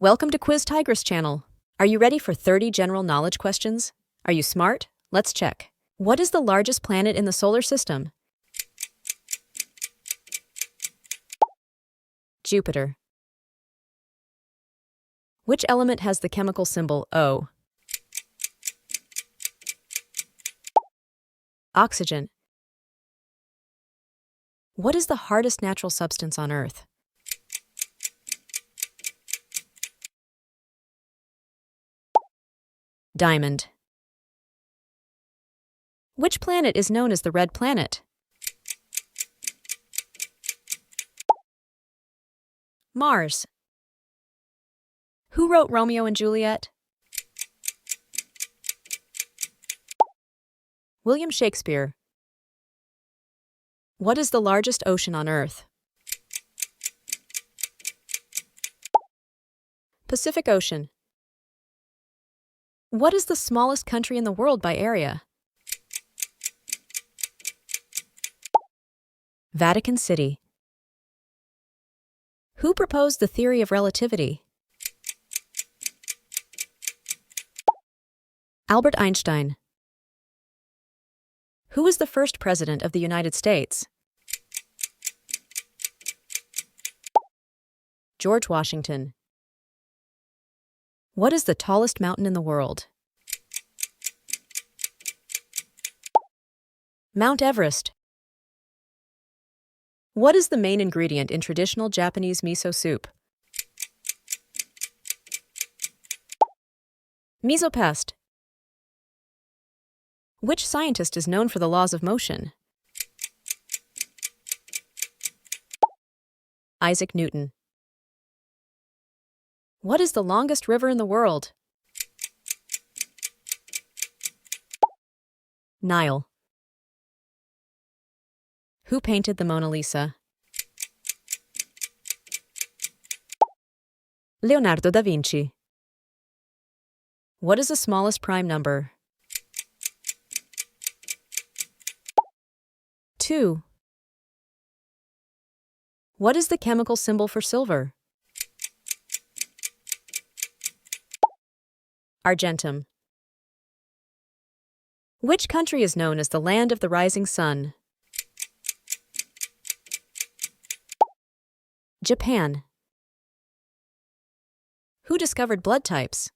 Welcome to Quiz Tigress channel. Are you ready for 30 general knowledge questions? Are you smart? Let's check. What is the largest planet in the solar system? Jupiter. Which element has the chemical symbol O? Oxygen. What is the hardest natural substance on Earth? Diamond. Which planet is known as the Red Planet? Mars. Who wrote Romeo and Juliet? William Shakespeare. What is the largest ocean on Earth? Pacific Ocean. What is the smallest country in the world by area? Vatican City. Who proposed the theory of relativity? Albert Einstein. Who was the first president of the United States? George Washington. What is the tallest mountain in the world? Mount Everest. What is the main ingredient in traditional Japanese miso soup? Miso paste. Which scientist is known for the laws of motion? Isaac Newton. What is the longest river in the world? Nile. Who painted the Mona Lisa? Leonardo da Vinci. What is the smallest prime number? 2. What is the chemical symbol for silver? Argentum. Which country is known as the land of the rising sun? Japan. Who discovered blood types?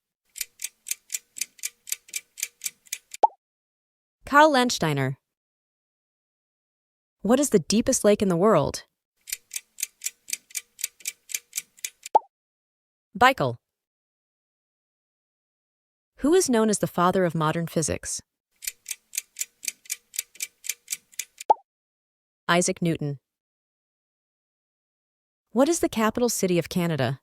Karl Landsteiner. What is the deepest lake in the world? Baikal. Who is known as the father of modern physics? Isaac Newton. What is the capital city of Canada?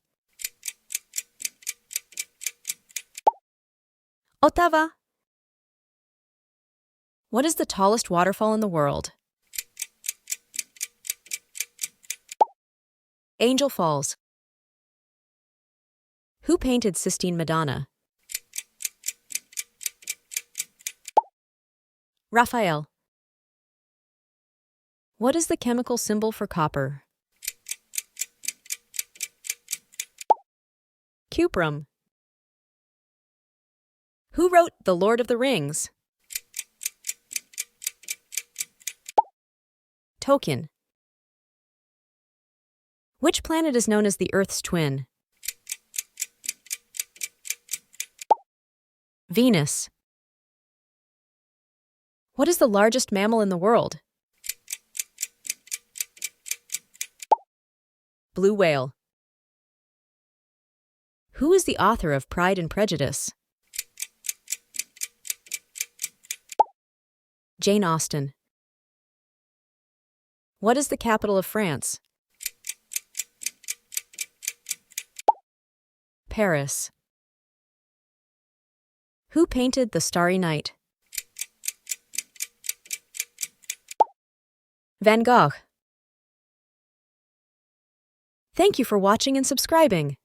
Ottawa. What is the tallest waterfall in the world? Angel Falls. Who painted Sistine Madonna? Raphael. What is the chemical symbol for copper? Cuprum. Who wrote The Lord of the Rings? Tolkien. Which planet is known as the Earth's twin? Venus. What is the largest mammal in the world? Blue whale. Who is the author of Pride and Prejudice? Jane Austen. What is the capital of France? Paris. Who painted The Starry Night? Van Gogh. Thank you for watching and subscribing.